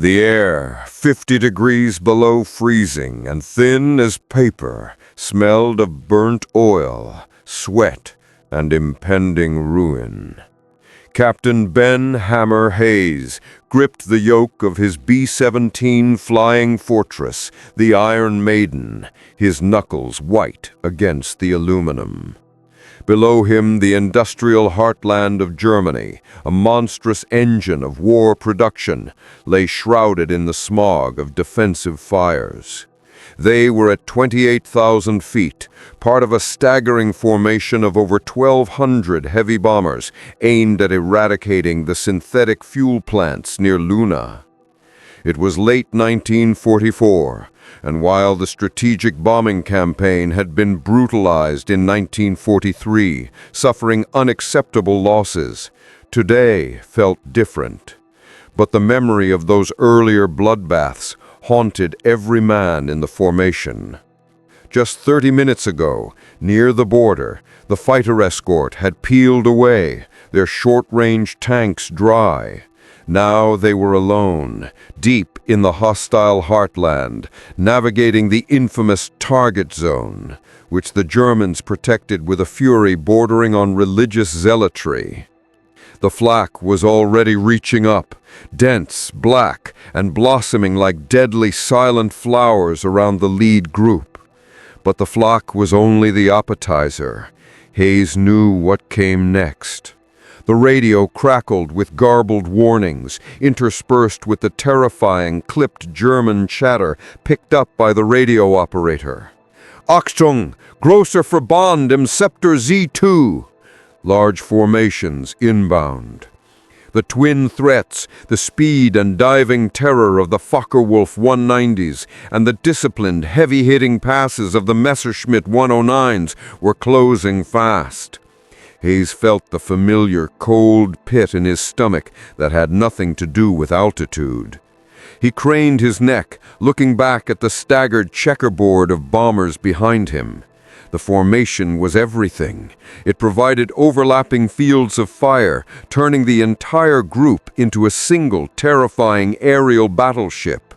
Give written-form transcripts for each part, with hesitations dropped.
The air, 50 degrees below freezing and thin as paper, smelled of burnt oil, sweat, and impending ruin. Captain Ben "Hammer" Hayes gripped the yoke of his B-17 Flying Fortress, the Iron Maiden, his knuckles white against the aluminum. Below him, the industrial heartland of Germany, a monstrous engine of war production, lay shrouded in the smog of defensive fires. They were at 28,000 feet, part of a staggering formation of over 1,200 heavy bombers aimed at eradicating the synthetic fuel plants near Luna. It was late 1944, and while the strategic bombing campaign had been brutalized in 1943, suffering unacceptable losses, today felt different. But the memory of those earlier bloodbaths haunted every man in the formation. Just 30 minutes ago, near the border, the fighter escort had peeled away, their short-range tanks dry. Now they were alone, deep in the hostile heartland, navigating the infamous target zone, which the Germans protected with a fury bordering on religious zealotry. The flak was already reaching up, dense, black, and blossoming like deadly silent flowers around the lead group. But the flak was only the appetizer. Hayes knew what came next. The radio crackled with garbled warnings, interspersed with the terrifying, clipped German chatter picked up by the radio operator. Achtung! Großer Verband im Sektor Z2! Large formations inbound. The twin threats, the speed and diving terror of the Focke-Wulf 190s and the disciplined, heavy-hitting passes of the Messerschmitt 109s were closing fast. Hayes felt the familiar, cold pit in his stomach that had nothing to do with altitude. He craned his neck, looking back at the staggered checkerboard of bombers behind him. The formation was everything. It provided overlapping fields of fire, turning the entire group into a single, terrifying aerial battleship.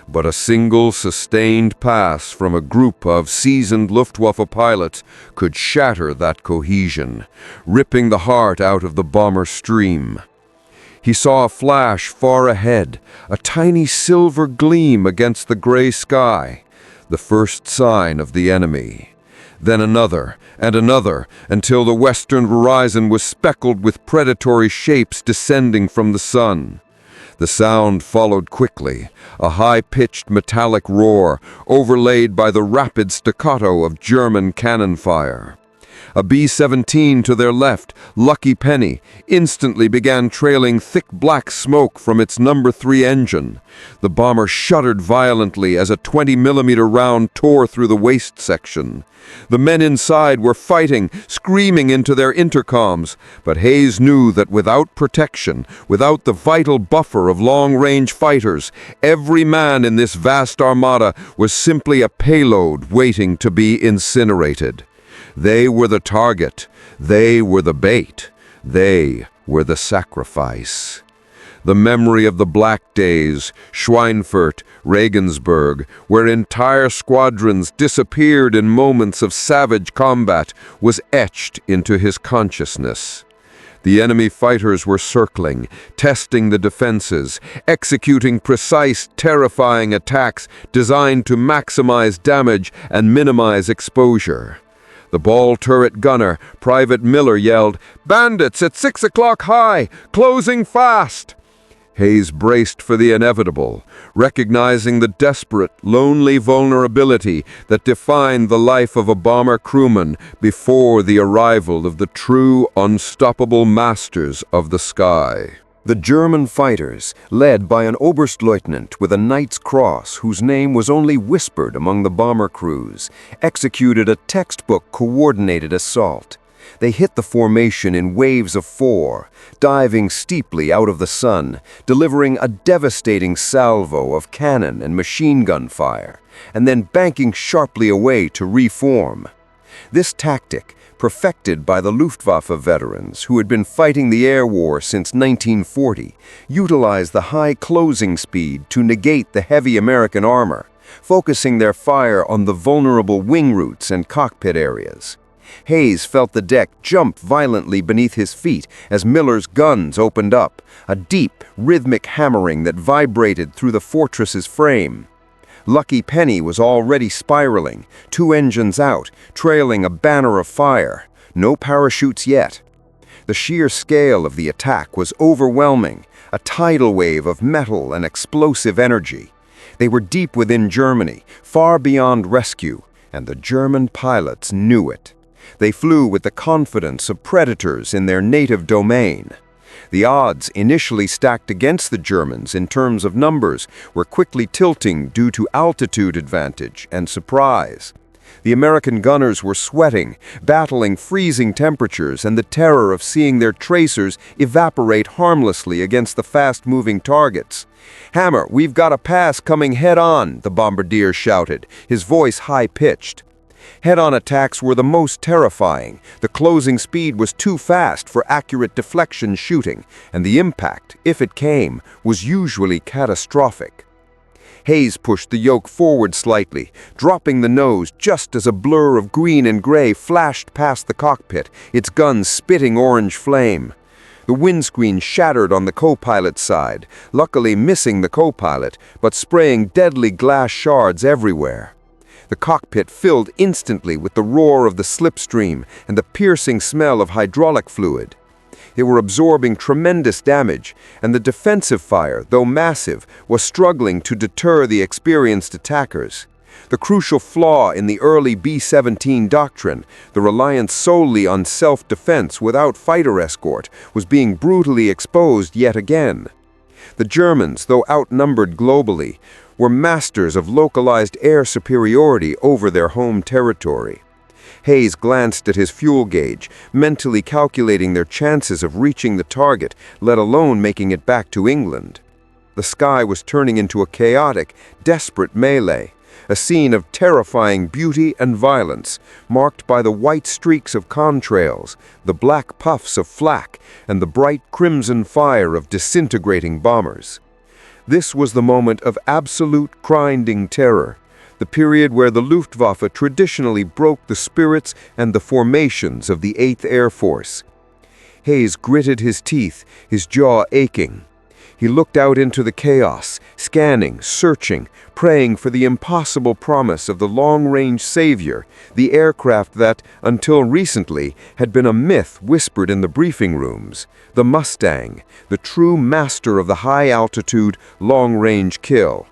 But a single, sustained pass from a group of seasoned Luftwaffe pilots could shatter that cohesion, ripping the heart out of the bomber stream. He saw a flash far ahead, a tiny silver gleam against the gray sky, the first sign of the enemy. Then another, and another, until the western horizon was speckled with predatory shapes descending from the sun. The sound followed quickly, a high-pitched metallic roar, overlaid by the rapid staccato of German cannon fire. A B-17 to their left, Lucky Penny, instantly began trailing thick black smoke from its No. 3 engine. The bomber shuddered violently as a 20mm round tore through the waist section. The men inside were fighting, screaming into their intercoms, but Hayes knew that without protection, without the vital buffer of long-range fighters, every man in this vast armada was simply a payload waiting to be incinerated. They were the target. They were the bait. They were the sacrifice. The memory of the Black Days, Schweinfurt, Regensburg, where entire squadrons disappeared in moments of savage combat, was etched into his consciousness. The enemy fighters were circling, testing the defenses, executing precise, terrifying attacks designed to maximize damage and minimize exposure. The ball turret gunner, Private Miller, yelled, "Bandits at 6 o'clock high, closing fast!" Hayes braced for the inevitable, recognizing the desperate, lonely vulnerability that defined the life of a bomber crewman before the arrival of the true, unstoppable masters of the sky. The German fighters, led by an Oberstleutnant with a Knight's Cross whose name was only whispered among the bomber crews, executed a textbook-coordinated assault. They hit the formation in waves of 4, diving steeply out of the sun, delivering a devastating salvo of cannon and machine gun fire, and then banking sharply away to reform. This tactic, perfected by the Luftwaffe veterans who had been fighting the air war since 1940, utilized the high closing speed to negate the heavy American armor, focusing their fire on the vulnerable wing roots and cockpit areas. Hayes felt the deck jump violently beneath his feet as Miller's guns opened up, a deep, rhythmic hammering that vibrated through the fortress's frame. Lucky Penny was already spiraling, 2 engines out, trailing a banner of fire. No parachutes yet. The sheer scale of the attack was overwhelming, a tidal wave of metal and explosive energy. They were deep within Germany, far beyond rescue, and the German pilots knew it. They flew with the confidence of predators in their native domain. The odds, initially stacked against the Germans in terms of numbers, were quickly tilting due to altitude advantage and surprise. The American gunners were sweating, battling freezing temperatures and the terror of seeing their tracers evaporate harmlessly against the fast-moving targets. "Hammer, we've got a pass coming head-on," the bombardier shouted, his voice high-pitched. Head-on attacks were the most terrifying. The closing speed was too fast for accurate deflection shooting, and the impact, if it came, was usually catastrophic. Hayes pushed the yoke forward slightly, dropping the nose just as a blur of green and gray flashed past the cockpit, its guns spitting orange flame. The windscreen shattered on the co-pilot's side, luckily missing the co-pilot, but spraying deadly glass shards everywhere. The cockpit filled instantly with the roar of the slipstream and the piercing smell of hydraulic fluid. They were absorbing tremendous damage, and the defensive fire, though massive, was struggling to deter the experienced attackers. The crucial flaw in the early B-17 doctrine, the reliance solely on self-defense without fighter escort, was being brutally exposed yet again. The Germans, though outnumbered globally, were masters of localized air superiority over their home territory. Hayes glanced at his fuel gauge, mentally calculating their chances of reaching the target, let alone making it back to England. The sky was turning into a chaotic, desperate melee, a scene of terrifying beauty and violence, marked by the white streaks of contrails, the black puffs of flak, and the bright crimson fire of disintegrating bombers. This was the moment of absolute grinding terror, the period where the Luftwaffe traditionally broke the spirits and the formations of the 8th Air Force. Hayes gritted his teeth, his jaw aching. He looked out into the chaos, scanning, searching, praying for the impossible promise of the long-range savior, the aircraft that, until recently, had been a myth whispered in the briefing rooms, the Mustang, the true master of the high-altitude, long-range kill.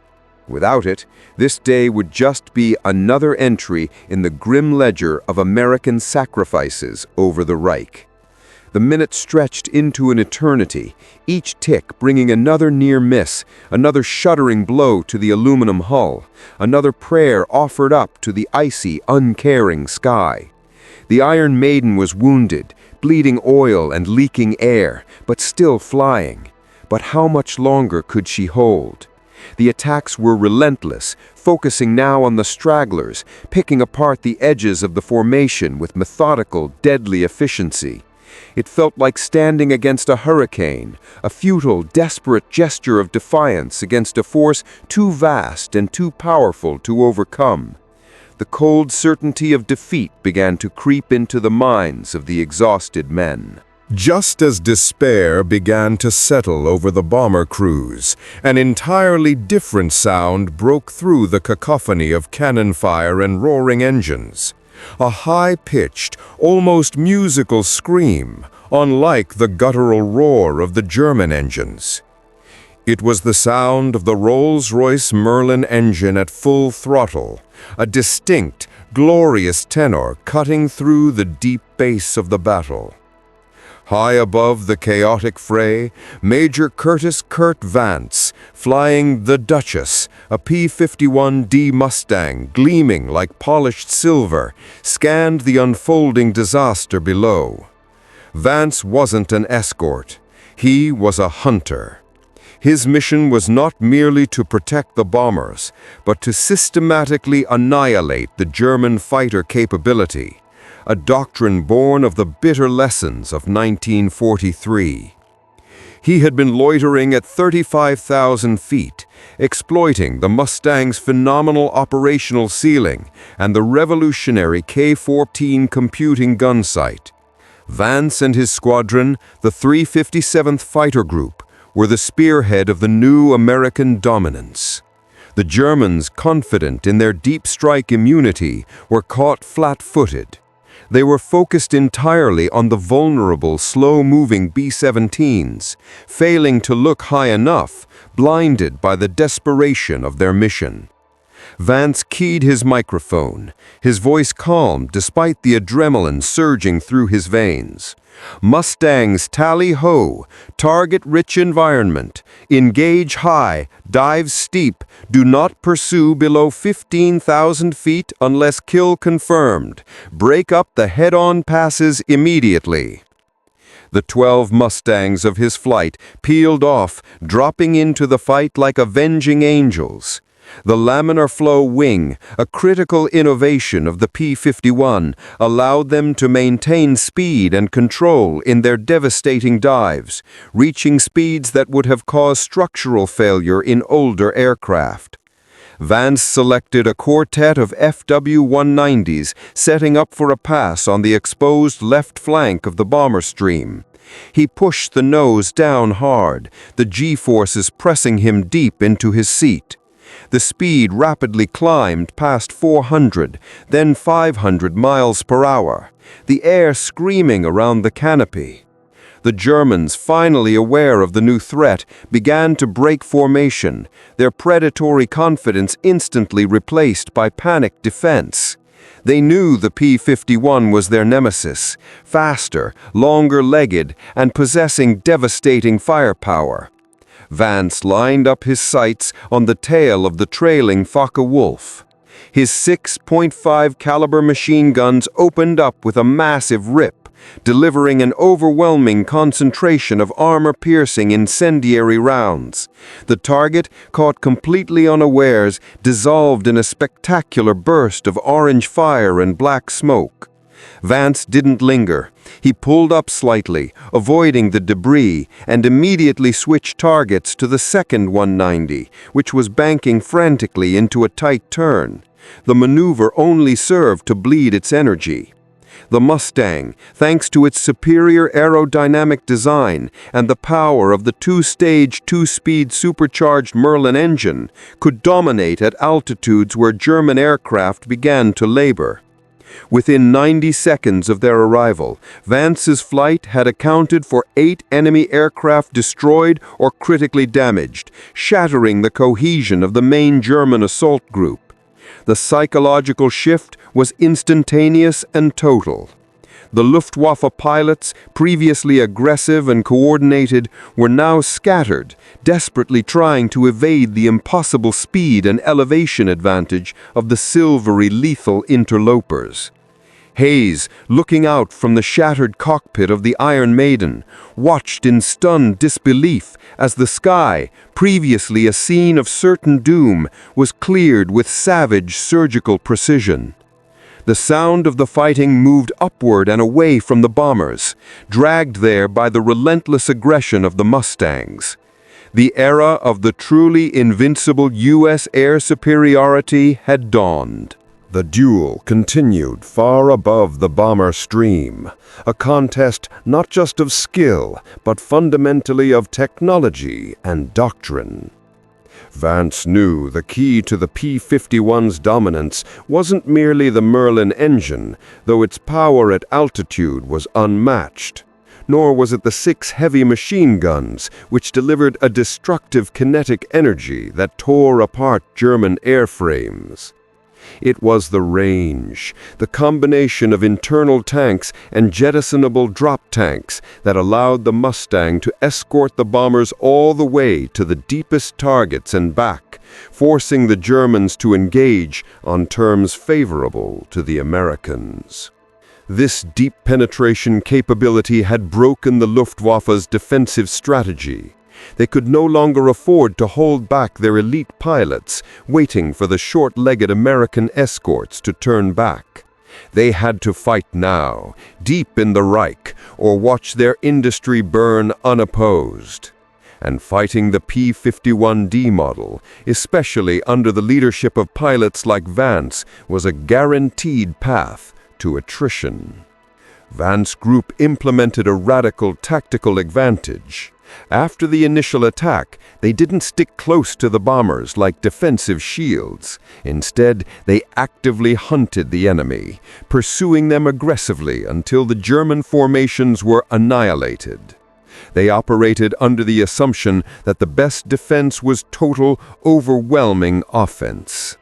Without it, this day would just be another entry in the grim ledger of American sacrifices over the Reich. The minutes stretched into an eternity, each tick bringing another near miss, another shuddering blow to the aluminum hull, another prayer offered up to the icy, uncaring sky. The Iron Maiden was wounded, bleeding oil and leaking air, but still flying. But how much longer could she hold? The attacks were relentless, focusing now on the stragglers, picking apart the edges of the formation with methodical, deadly efficiency. It felt like standing against a hurricane, a futile, desperate gesture of defiance against a force too vast and too powerful to overcome. The cold certainty of defeat began to creep into the minds of the exhausted men. Just as despair began to settle over the bomber crews, an entirely different sound broke through the cacophony of cannon fire and roaring engines. A high-pitched, almost musical scream, unlike the guttural roar of the German engines. It was the sound of the Rolls-Royce Merlin engine at full throttle, a distinct, glorious tenor cutting through the deep bass of the battle. High above the chaotic fray, Major Curtis "Kurt" Vance, flying the Duchess, a P-51D Mustang gleaming like polished silver, scanned the unfolding disaster below. Vance wasn't an escort. He was a hunter. His mission was not merely to protect the bombers, but to systematically annihilate the German fighter capability. a doctrine born of the bitter lessons of 1943. He had been loitering at 35,000 feet, exploiting the Mustang's phenomenal operational ceiling and the revolutionary K-14 computing gun sight. Vance and his squadron, the 357th Fighter Group, were the spearhead of the new American dominance. The Germans, confident in their deep strike immunity, were caught flat-footed. They were focused entirely on the vulnerable, slow-moving B-17s, failing to look high enough, blinded by the desperation of their mission. Vance keyed his microphone, his voice calm despite the adrenaline surging through his veins. Mustangs tally-ho, target-rich environment, engage high, dive steep, do not pursue below 15,000 feet unless kill confirmed, break up the head-on passes immediately. The 12 Mustangs of his flight peeled off, dropping into the fight like avenging angels. The laminar flow wing, a critical innovation of the P-51, allowed them to maintain speed and control in their devastating dives, reaching speeds that would have caused structural failure in older aircraft. Vance selected a quartet of FW-190s, setting up for a pass on the exposed left flank of the bomber stream. He pushed the nose down hard, the G-forces pressing him deep into his seat. The speed rapidly climbed past 400, then 500 miles per hour, the air screaming around the canopy. The Germans, finally aware of the new threat, began to break formation, their predatory confidence instantly replaced by panicked defense. They knew the P-51 was their nemesis, faster, longer-legged, and possessing devastating firepower. Vance lined up his sights on the tail of the trailing Focke-Wulf. His 6.5 caliber machine guns opened up with a massive rip, delivering an overwhelming concentration of armor-piercing incendiary rounds. The target, caught completely unawares, dissolved in a spectacular burst of orange fire and black smoke. Vance didn't linger. He pulled up slightly, avoiding the debris, and immediately switched targets to the second 190, which was banking frantically into a tight turn. The maneuver only served to bleed its energy. The Mustang, thanks to its superior aerodynamic design and the power of the two-stage, two-speed supercharged Merlin engine, could dominate at altitudes where German aircraft began to labor. Within 90 seconds of their arrival, Vance's flight had accounted for 8 enemy aircraft destroyed or critically damaged, shattering the cohesion of the main German assault group. The psychological shift was instantaneous and total. The Luftwaffe pilots, previously aggressive and coordinated, were now scattered, desperately trying to evade the impossible speed and elevation advantage of the silvery, lethal interlopers. Hayes, looking out from the shattered cockpit of the Iron Maiden, watched in stunned disbelief as the sky, previously a scene of certain doom, was cleared with savage surgical precision. The sound of the fighting moved upward and away from the bombers, dragged there by the relentless aggression of the Mustangs. The era of the truly invincible U.S. air superiority had dawned. The duel continued far above the bomber stream, a contest not just of skill, but fundamentally of technology and doctrine. Vance knew the key to the P-51's dominance wasn't merely the Merlin engine, though its power at altitude was unmatched. Nor was it the 6 heavy machine guns, which delivered a destructive kinetic energy that tore apart German airframes. It was the range, the combination of internal tanks and jettisonable drop tanks that allowed the Mustang to escort the bombers all the way to the deepest targets and back, forcing the Germans to engage on terms favorable to the Americans. This deep penetration capability had broken the Luftwaffe's defensive strategy. They could no longer afford to hold back their elite pilots, waiting for the short-legged American escorts to turn back. They had to fight now, deep in the Reich, or watch their industry burn unopposed. And fighting the P-51D model, especially under the leadership of pilots like Vance, was a guaranteed path to attrition. Vance's group implemented a radical tactical advantage. After the initial attack, they didn't stick close to the bombers like defensive shields. Instead, they actively hunted the enemy, pursuing them aggressively until the German formations were annihilated. They operated under the assumption that the best defense was total, overwhelming offense.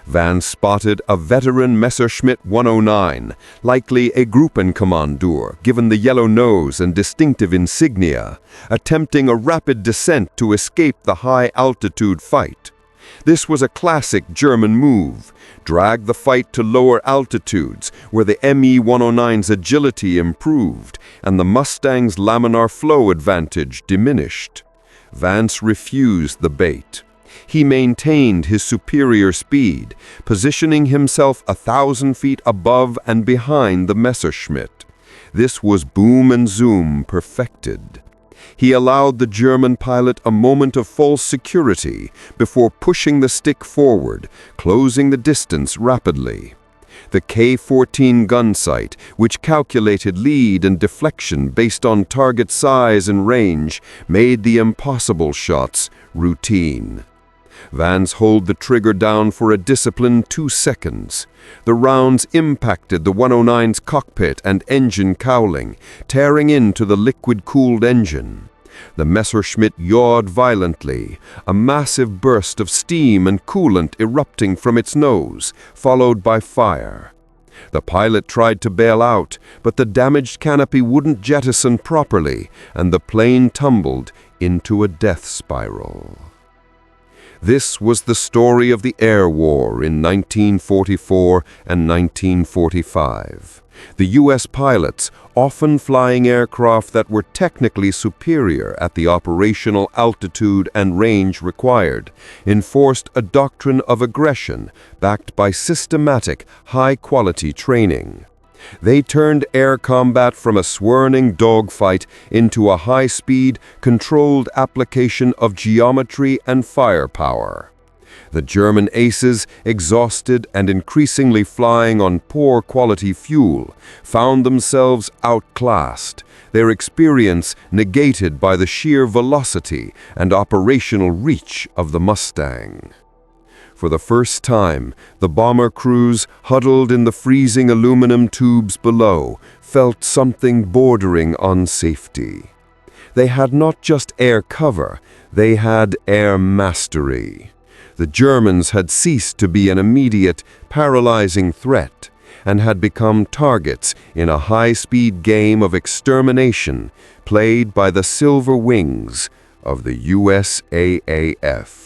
Vance spotted a veteran Messerschmitt 109, likely a Gruppenkommandeur, given the yellow nose and distinctive insignia, attempting a rapid descent to escape the high-altitude fight. This was a classic German move: drag the fight to lower altitudes, where the Me-109's agility improved and the Mustang's laminar flow advantage diminished. Vance refused the bait. He maintained his superior speed, positioning himself 1,000 feet above and behind the Messerschmitt. This was boom and zoom perfected. He allowed the German pilot a moment of false security before pushing the stick forward, closing the distance rapidly. The K-14 gun sight, which calculated lead and deflection based on target size and range, made the impossible shots routine. Vance held the trigger down for a disciplined 2 seconds. The rounds impacted the 109's cockpit and engine cowling, tearing into the liquid-cooled engine. The Messerschmitt yawed violently, a massive burst of steam and coolant erupting from its nose, followed by fire. The pilot tried to bail out, but the damaged canopy wouldn't jettison properly, and the plane tumbled into a death spiral. This was the story of the air war in 1944 and 1945. The U.S. pilots, often flying aircraft that were technically superior at the operational altitude and range required, enforced a doctrine of aggression backed by systematic, high-quality training. They turned air combat from a swirling dogfight into a high-speed, controlled application of geometry and firepower. The German aces, exhausted and increasingly flying on poor-quality fuel, found themselves outclassed, their experience negated by the sheer velocity and operational reach of the Mustang. For the first time, the bomber crews, huddled in the freezing aluminum tubes below, felt something bordering on safety. They had not just air cover, they had air mastery. The Germans had ceased to be an immediate, paralyzing threat, and had become targets in a high-speed game of extermination played by the silver wings of the USAAF.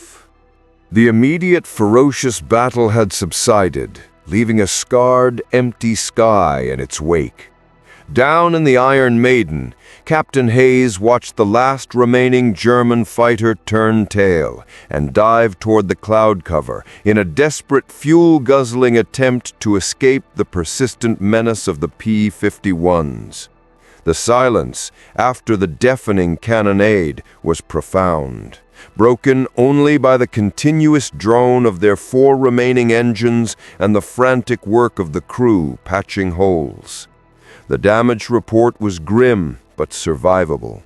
The immediate ferocious battle had subsided, leaving a scarred, empty sky in its wake. Down in the Iron Maiden, Captain Hayes watched the last remaining German fighter turn tail and dive toward the cloud cover in a desperate, fuel-guzzling attempt to escape the persistent menace of the P-51s. The silence, after the deafening cannonade, was profound, broken only by the continuous drone of their 4 remaining engines and the frantic work of the crew patching holes. The damage report was grim but survivable.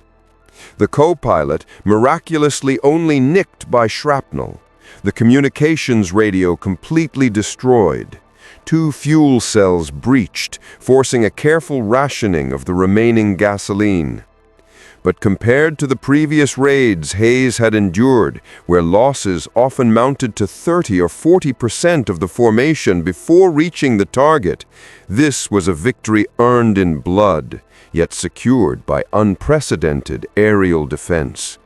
The co-pilot miraculously only nicked by shrapnel, the communications radio completely destroyed, 2 fuel cells breached, forcing a careful rationing of the remaining gasoline. But compared to the previous raids Hayes had endured, where losses often mounted to 30 or 40% of the formation before reaching the target, this was a victory earned in blood, yet secured by unprecedented aerial defense.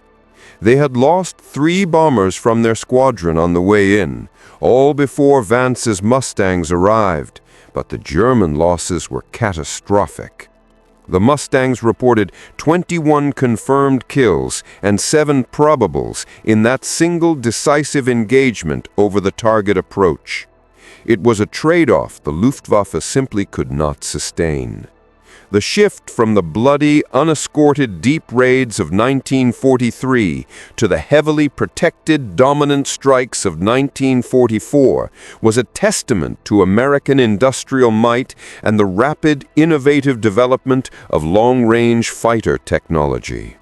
They had lost 3 bombers from their squadron on the way in, all before Vance's Mustangs arrived, but the German losses were catastrophic. The Mustangs reported 21 confirmed kills and 7 probables in that single decisive engagement over the target approach. It was a trade-off the Luftwaffe simply could not sustain. The shift from the bloody, unescorted deep raids of 1943 to the heavily protected, dominant strikes of 1944 was a testament to American industrial might and the rapid, innovative development of long-range fighter technology.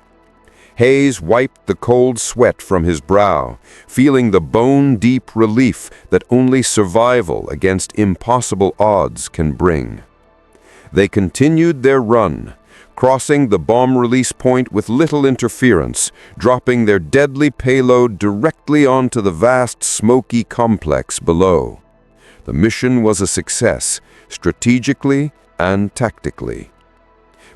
Hayes wiped the cold sweat from his brow, feeling the bone-deep relief that only survival against impossible odds can bring. They continued their run, crossing the bomb release point with little interference, dropping their deadly payload directly onto the vast, smoky complex below. The mission was a success, strategically and tactically.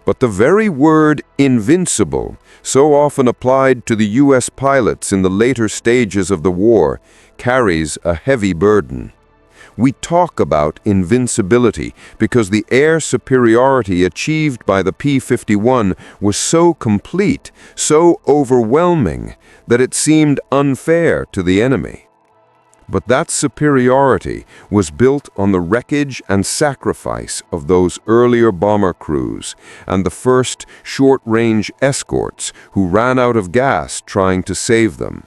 But the very word invincible, so often applied to the U.S. pilots in the later stages of the war, carries a heavy burden. We talk about invincibility because the air superiority achieved by the P-51 was so complete, so overwhelming, that it seemed unfair to the enemy. But that superiority was built on the wreckage and sacrifice of those earlier bomber crews and the first short-range escorts who ran out of gas trying to save them.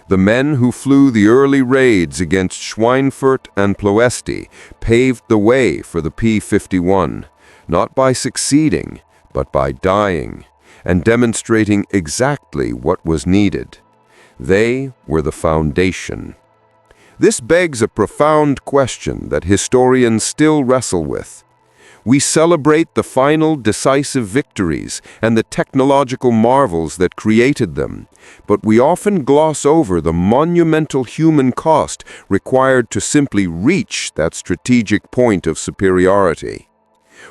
The men who flew the early raids against Schweinfurt and Ploesti paved the way for the P-51, not by succeeding, but by dying, and demonstrating exactly what was needed. They were the foundation. This begs a profound question that historians still wrestle with. We celebrate the final decisive victories and the technological marvels that created them, but we often gloss over the monumental human cost required to simply reach that strategic point of superiority.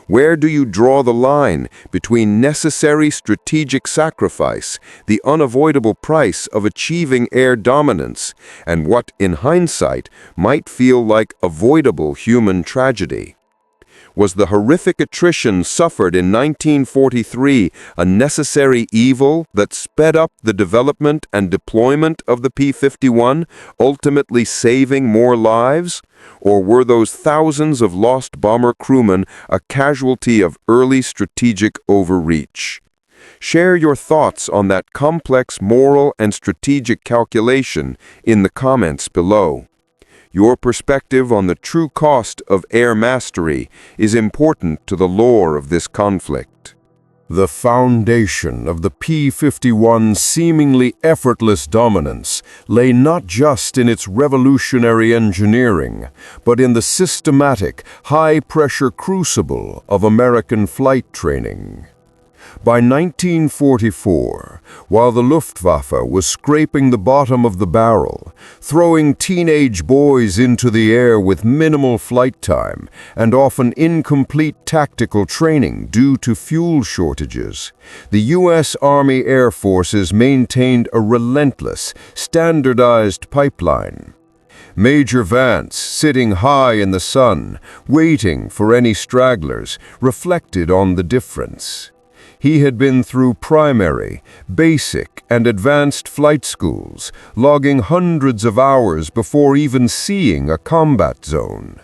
Where do you draw the line between necessary strategic sacrifice, the unavoidable price of achieving air dominance, and what, in hindsight, might feel like avoidable human tragedy? Was the horrific attrition suffered in 1943 a necessary evil that sped up the development and deployment of the P-51, ultimately saving more lives? Or were those thousands of lost bomber crewmen a casualty of early strategic overreach? Share your thoughts on that complex moral and strategic calculation in the comments below. Your perspective on the true cost of air mastery is important to the lore of this conflict. The foundation of the P-51's seemingly effortless dominance lay not just in its revolutionary engineering, but in the systematic, high-pressure crucible of American flight training. By 1944, while the Luftwaffe was scraping the bottom of the barrel, throwing teenage boys into the air with minimal flight time and often incomplete tactical training due to fuel shortages, the U.S. Army Air Forces maintained a relentless, standardized pipeline. Major Vance, sitting high in the sun, waiting for any stragglers, reflected on the difference. He had been through primary, basic, and advanced flight schools, logging hundreds of hours before even seeing a combat zone.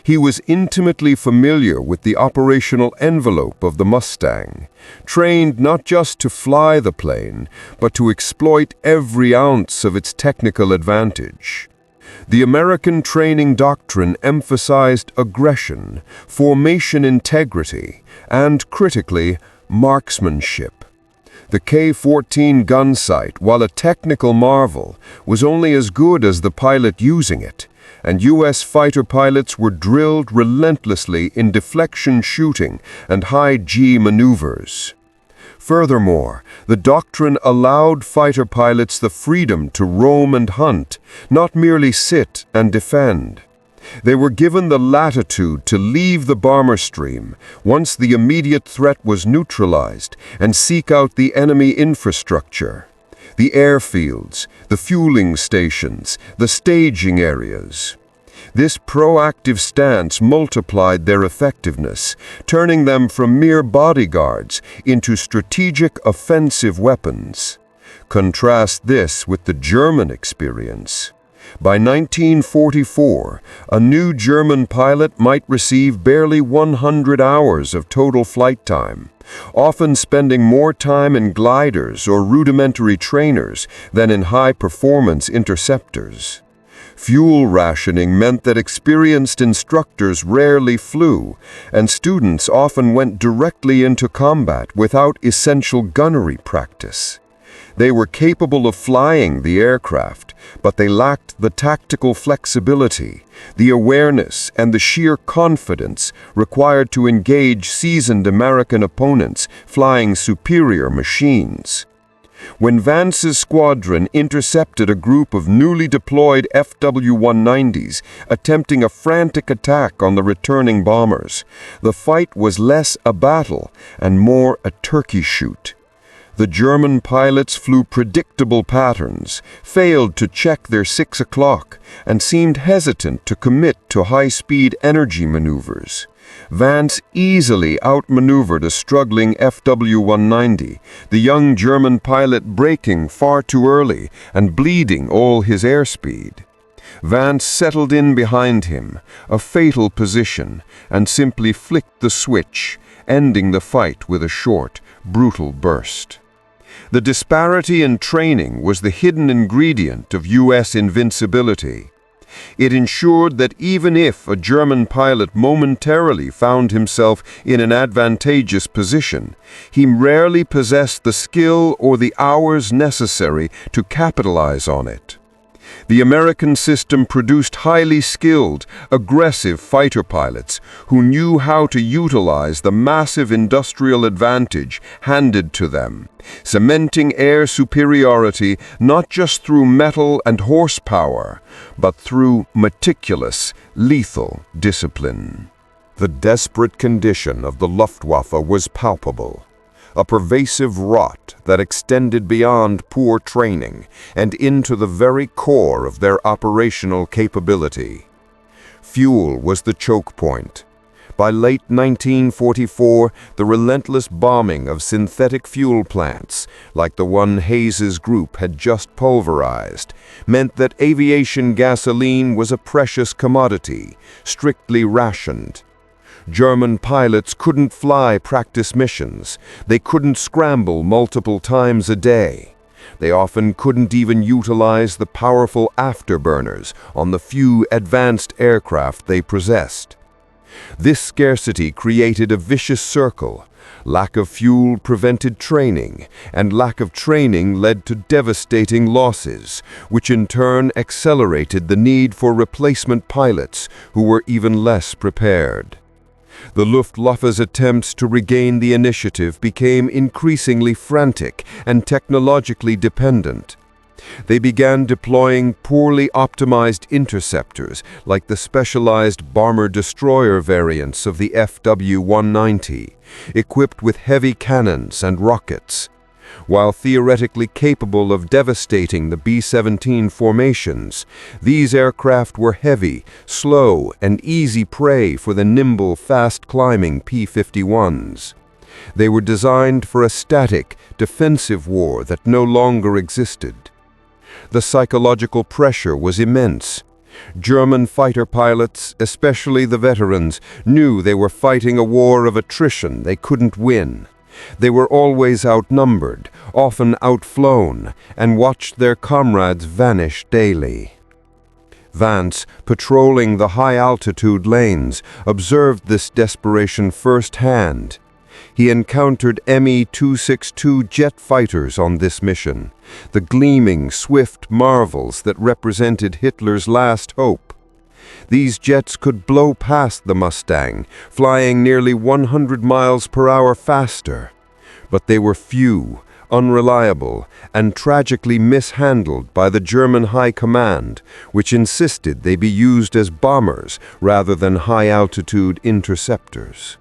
He was intimately familiar with the operational envelope of the Mustang, trained not just to fly the plane, but to exploit every ounce of its technical advantage. The American training doctrine emphasized aggression, formation integrity, and, critically, marksmanship. The K-14 gun sight, while a technical marvel, was only as good as the pilot using it, and U.S. fighter pilots were drilled relentlessly in deflection shooting and high-G maneuvers. Furthermore, the doctrine allowed fighter pilots the freedom to roam and hunt, not merely sit and defend. They were given the latitude to leave the bomber stream once the immediate threat was neutralized and seek out the enemy infrastructure, the airfields, the fueling stations, the staging areas. This proactive stance multiplied their effectiveness, turning them from mere bodyguards into strategic offensive weapons. Contrast this with the German experience. By 1944, a new German pilot might receive barely 100 hours of total flight time, often spending more time in gliders or rudimentary trainers than in high-performance interceptors. Fuel rationing meant that experienced instructors rarely flew, and students often went directly into combat without essential gunnery practice. They were capable of flying the aircraft, but they lacked the tactical flexibility, the awareness, and the sheer confidence required to engage seasoned American opponents flying superior machines. When Vance's squadron intercepted a group of newly deployed FW-190s attempting a frantic attack on the returning bombers, the fight was less a battle and more a turkey shoot. The German pilots flew predictable patterns, failed to check their 6 o'clock, and seemed hesitant to commit to high-speed energy maneuvers. Vance easily outmaneuvered a struggling FW-190, the young German pilot braking far too early and bleeding all his airspeed. Vance settled in behind him, a fatal position, and simply flicked the switch, ending the fight with a short, brutal burst. The disparity in training was the hidden ingredient of U.S. invincibility. It ensured that even if a German pilot momentarily found himself in an advantageous position, he rarely possessed the skill or the hours necessary to capitalize on it. The American system produced highly skilled, aggressive fighter pilots who knew how to utilize the massive industrial advantage handed to them, cementing air superiority not just through metal and horsepower, but through meticulous, lethal discipline. The desperate condition of the Luftwaffe was palpable. A pervasive rot that extended beyond poor training and into the very core of their operational capability. Fuel was the choke point. By late 1944, the relentless bombing of synthetic fuel plants, like the one Hayes's group had just pulverized, meant that aviation gasoline was a precious commodity, strictly rationed. German pilots couldn't fly practice missions. They couldn't scramble multiple times a day. They often couldn't even utilize the powerful afterburners on the few advanced aircraft they possessed. This scarcity created a vicious circle. Lack of fuel prevented training, and lack of training led to devastating losses, which in turn accelerated the need for replacement pilots who were even less prepared. The Luftwaffe's attempts to regain the initiative became increasingly frantic and technologically dependent. They began deploying poorly optimized interceptors like the specialized bomber-destroyer variants of the FW-190, equipped with heavy cannons and rockets. While theoretically capable of devastating the B-17 formations, these aircraft were heavy, slow, and easy prey for the nimble, fast-climbing P-51s. They were designed for a static, defensive war that no longer existed. The psychological pressure was immense. German fighter pilots, especially the veterans, knew they were fighting a war of attrition they couldn't win. They were always outnumbered, often outflown, and watched their comrades vanish daily. Vance, patrolling the high-altitude lanes, observed this desperation firsthand. He encountered Me-262 jet fighters on this mission, the gleaming, swift marvels that represented Hitler's last hope. These jets could blow past the Mustang, flying nearly 100 miles per hour faster. But they were few, unreliable, and tragically mishandled by the German High Command, which insisted they be used as bombers rather than high-altitude interceptors.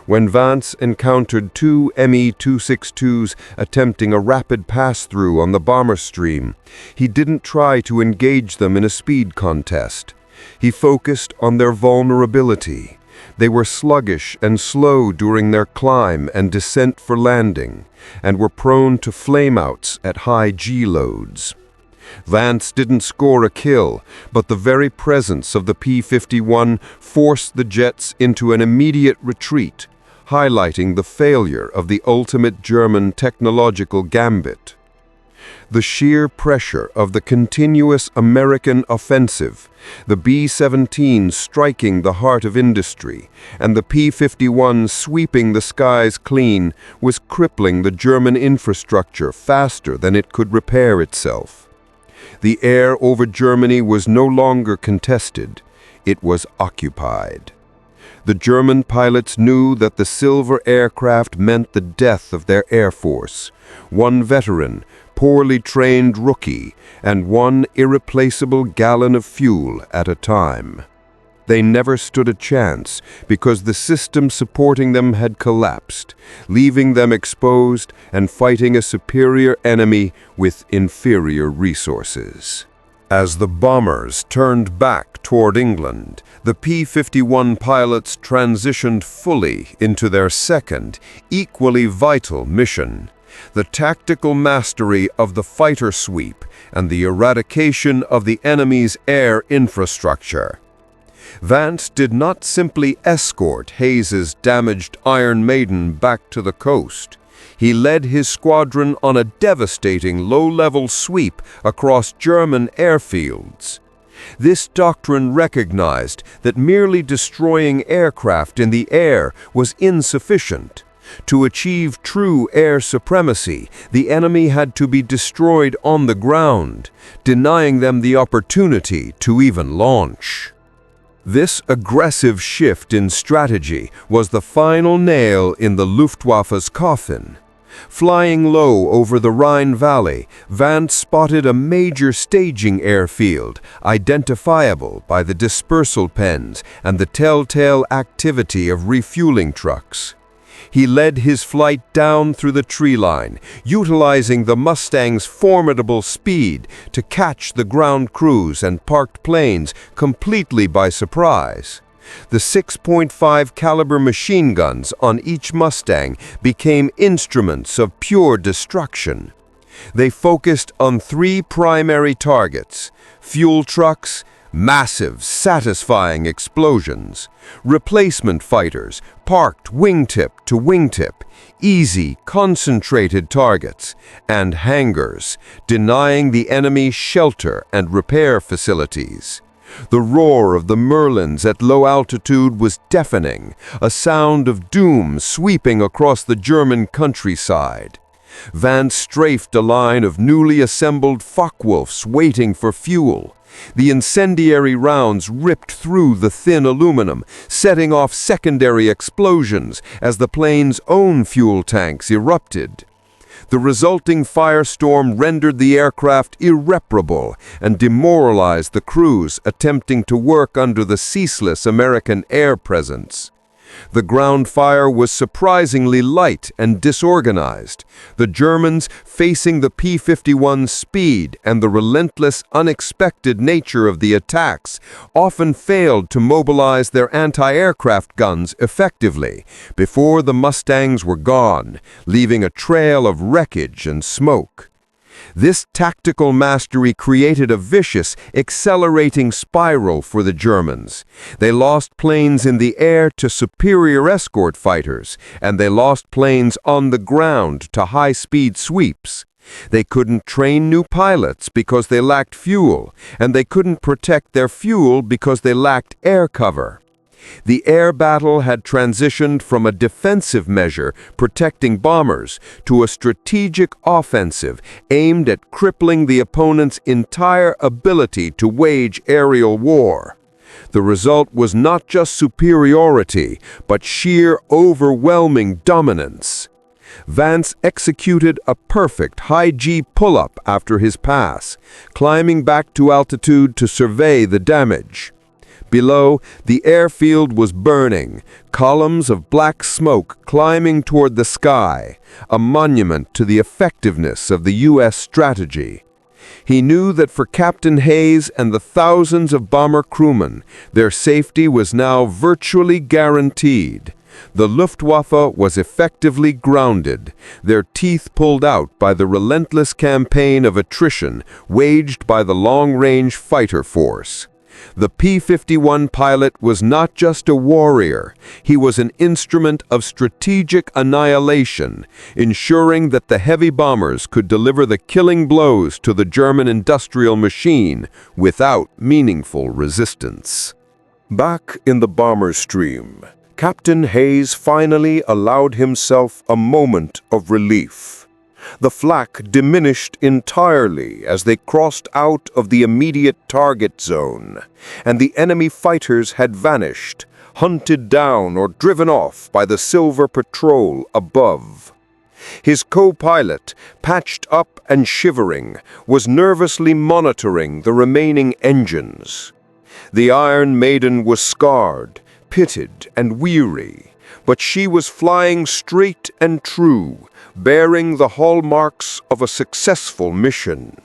When Vance encountered two Me-262s attempting a rapid pass-through on the bomber stream, he didn't try to engage them in a speed contest. He focused on their vulnerability. They were sluggish and slow during their climb and descent for landing, and were prone to flameouts at high G loads. Vance didn't score a kill, but the very presence of the P-51 forced the jets into an immediate retreat, highlighting the failure of the ultimate German technological gambit. The sheer pressure of the continuous American offensive, the B-17 striking the heart of industry, and the P-51 sweeping the skies clean, was crippling the German infrastructure faster than it could repair itself. The air over Germany was no longer contested, it was occupied. The German pilots knew that the silver aircraft meant the death of their air force. One veteran, poorly trained rookie, and one irreplaceable gallon of fuel at a time. They never stood a chance because the system supporting them had collapsed, leaving them exposed and fighting a superior enemy with inferior resources. As the bombers turned back toward England, the P-51 pilots transitioned fully into their second, equally vital mission: the tactical mastery of the fighter sweep and the eradication of the enemy's air infrastructure. Vance did not simply escort Hayes's damaged Iron Maiden back to the coast. He led his squadron on a devastating low-level sweep across German airfields. This doctrine recognized that merely destroying aircraft in the air was insufficient. To achieve true air supremacy, the enemy had to be destroyed on the ground, denying them the opportunity to even launch. This aggressive shift in strategy was the final nail in the Luftwaffe's coffin. Flying low over the Rhine Valley, Vance spotted a major staging airfield, identifiable by the dispersal pens and the telltale activity of refueling trucks. He led his flight down through the tree line, utilizing the Mustang's formidable speed to catch the ground crews and parked planes completely by surprise. The 6.5 caliber machine guns on each Mustang became instruments of pure destruction. They focused on three primary targets: fuel trucks, massive, satisfying explosions; replacement fighters, parked wingtip to wingtip, easy, concentrated targets; and hangars, denying the enemy shelter and repair facilities. The roar of the Merlins at low altitude was deafening, a sound of doom sweeping across the German countryside. Vance strafed a line of newly assembled Focke-Wulfs waiting for fuel. The incendiary rounds ripped through the thin aluminum, setting off secondary explosions as the plane's own fuel tanks erupted. The resulting firestorm rendered the aircraft irreparable and demoralized the crews attempting to work under the ceaseless American air presence. The ground fire was surprisingly light and disorganized. The Germans, facing the P-51's speed and the relentless, unexpected nature of the attacks, often failed to mobilize their anti-aircraft guns effectively before the Mustangs were gone, leaving a trail of wreckage and smoke. This tactical mastery created a vicious, accelerating spiral for the Germans. They lost planes in the air to superior escort fighters, and they lost planes on the ground to high-speed sweeps. They couldn't train new pilots because they lacked fuel, and they couldn't protect their fuel because they lacked air cover. The air battle had transitioned from a defensive measure protecting bombers to a strategic offensive aimed at crippling the opponent's entire ability to wage aerial war. The result was not just superiority, but sheer overwhelming dominance. Vance executed a perfect high-G pull-up after his pass, climbing back to altitude to survey the damage. Below, the airfield was burning, columns of black smoke climbing toward the sky, a monument to the effectiveness of the U.S. strategy. He knew that for Captain Hayes and the thousands of bomber crewmen, their safety was now virtually guaranteed. The Luftwaffe was effectively grounded, their teeth pulled out by the relentless campaign of attrition waged by the long-range fighter force. The P-51 pilot was not just a warrior, he was an instrument of strategic annihilation, ensuring that the heavy bombers could deliver the killing blows to the German industrial machine without meaningful resistance. Back in the bomber stream, Captain Hayes finally allowed himself a moment of relief. The flak diminished entirely as they crossed out of the immediate target zone, and the enemy fighters had vanished, hunted down or driven off by the silver patrol above. His co-pilot, patched up and shivering, was nervously monitoring the remaining engines. The Iron Maiden was scarred, pitted, and weary, but she was flying straight and true, bearing the hallmarks of a successful mission.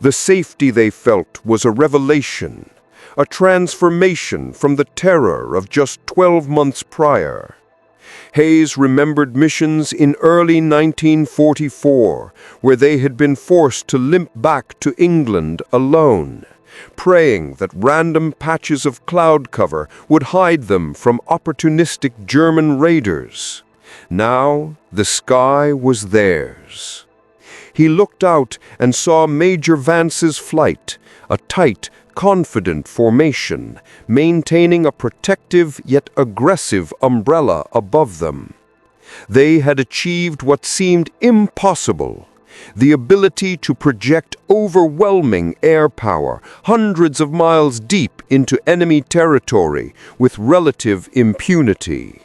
The safety they felt was a revelation, a transformation from the terror of just 12 months prior. Hayes remembered missions in early 1944, where they had been forced to limp back to England alone, praying that random patches of cloud cover would hide them from opportunistic German raiders. Now the sky was theirs. He looked out and saw Major Vance's flight, a tight, confident formation, maintaining a protective yet aggressive umbrella above them. They had achieved what seemed impossible, the ability to project overwhelming air power hundreds of miles deep into enemy territory with relative impunity.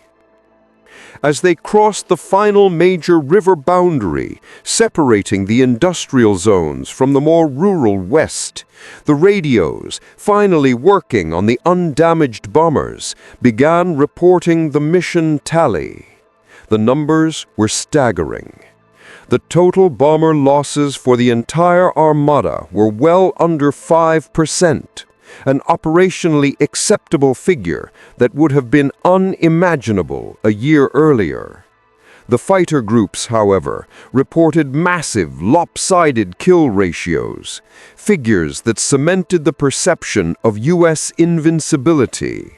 As they crossed the final major river boundary, separating the industrial zones from the more rural west, the radios, finally working on the undamaged bombers, began reporting the mission tally. The numbers were staggering. The total bomber losses for the entire armada were well under 5%, an operationally acceptable figure that would have been unimaginable a year earlier. The fighter groups, however, reported massive, lopsided kill ratios, figures that cemented the perception of U.S. invincibility.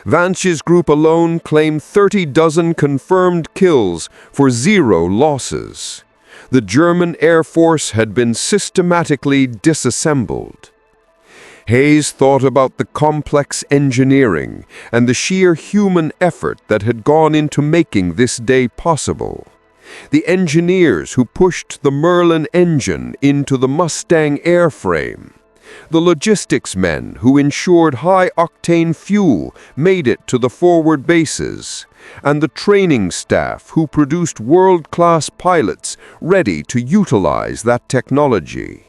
Vance's group alone claimed 30 dozen confirmed kills for 0 losses. The German Air Force had been systematically disassembled. Hayes thought about the complex engineering and the sheer human effort that had gone into making this day possible. The engineers who pushed the Merlin engine into the Mustang airframe, the logistics men who ensured high-octane fuel made it to the forward bases, and the training staff who produced world-class pilots ready to utilize that technology.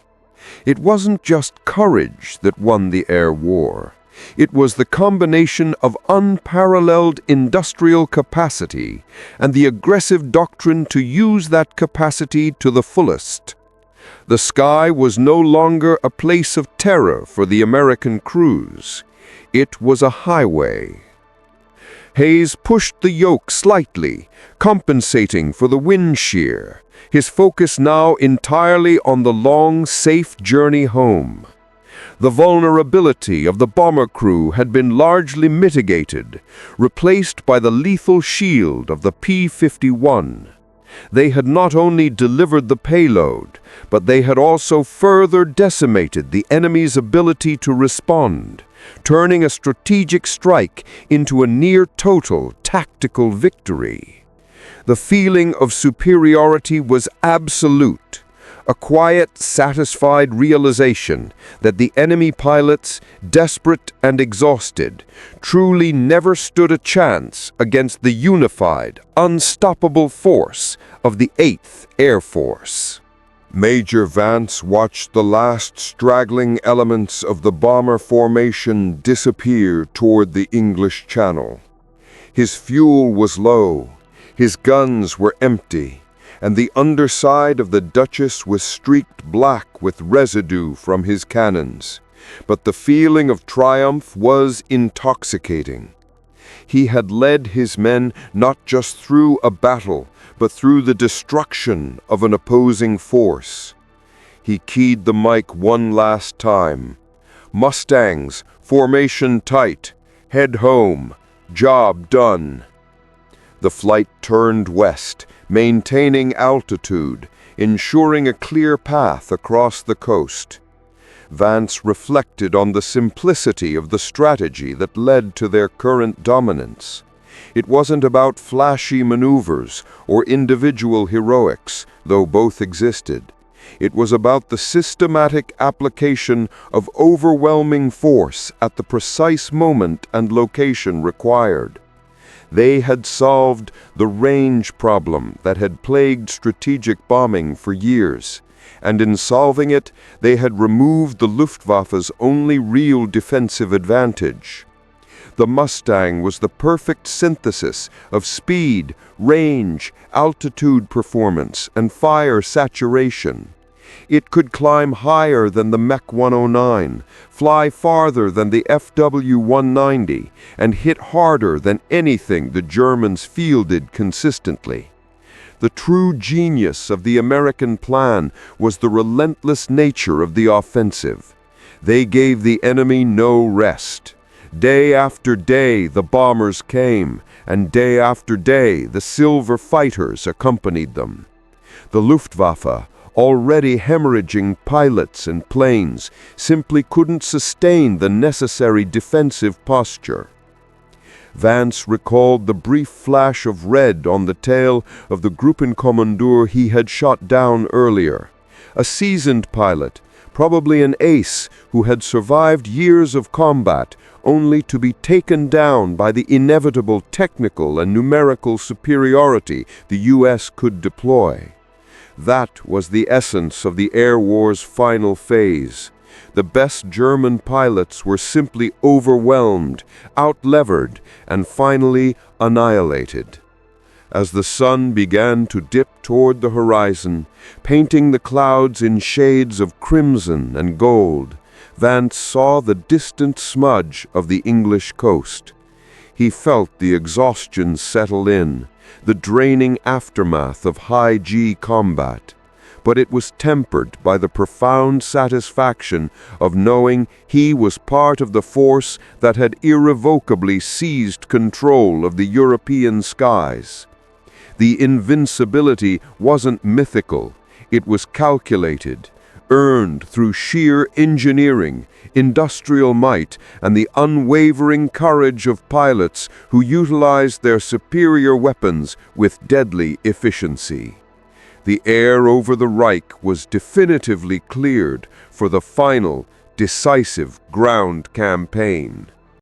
It wasn't just courage that won the air war. It was the combination of unparalleled industrial capacity and the aggressive doctrine to use that capacity to the fullest. The sky was no longer a place of terror for the American crews. It was a highway. Hayes pushed the yoke slightly, compensating for the wind shear, his focus now entirely on the long, safe journey home. The vulnerability of the bomber crew had been largely mitigated, replaced by the lethal shield of the P-51. They had not only delivered the payload, but they had also further decimated the enemy's ability to respond, turning a strategic strike into a near-total tactical victory. The feeling of superiority was absolute, a quiet, satisfied realization that the enemy pilots, desperate and exhausted, truly never stood a chance against the unified, unstoppable force of the 8th Air Force. Major Vance watched the last straggling elements of the bomber formation disappear toward the English Channel. His fuel was low, his guns were empty, and the underside of the Duchess was streaked black with residue from his cannons. But the feeling of triumph was intoxicating. He had led his men not just through a battle, but through the destruction of an opposing force. He keyed the mic one last time. "Mustangs, formation tight. Head home. Job done." The flight turned west, maintaining altitude, ensuring a clear path across the coast. Vance reflected on the simplicity of the strategy that led to their current dominance. It wasn't about flashy maneuvers or individual heroics, though both existed. It was about the systematic application of overwhelming force at the precise moment and location required. They had solved the range problem that had plagued strategic bombing for years, and in solving it, they had removed the Luftwaffe's only real defensive advantage. The Mustang was the perfect synthesis of speed, range, altitude performance, and fire saturation. It could climb higher than the Mech 109, fly farther than the FW-190, and hit harder than anything the Germans fielded consistently. The true genius of the American plan was the relentless nature of the offensive. They gave the enemy no rest. Day after day the bombers came, and day after day the silver fighters accompanied them. The Luftwaffe, already hemorrhaging pilots and planes, simply couldn't sustain the necessary defensive posture. Vance recalled the brief flash of red on the tail of the Gruppenkommandeur he had shot down earlier. A seasoned pilot, probably an ace who had survived years of combat, only to be taken down by the inevitable technical and numerical superiority the U.S. could deploy. That was the essence of the air war's final phase. The best German pilots were simply overwhelmed, outlevered, and finally annihilated. As the sun began to dip toward the horizon, painting the clouds in shades of crimson and gold, Vance saw the distant smudge of the English coast. He felt the exhaustion settle in, the draining aftermath of high-G combat, but it was tempered by the profound satisfaction of knowing he was part of the force that had irrevocably seized control of the European skies. The invincibility wasn't mythical, it was calculated, earned through sheer engineering, industrial might, and the unwavering courage of pilots who utilized their superior weapons with deadly efficiency. The air over the Reich was definitively cleared for the final, decisive ground campaign.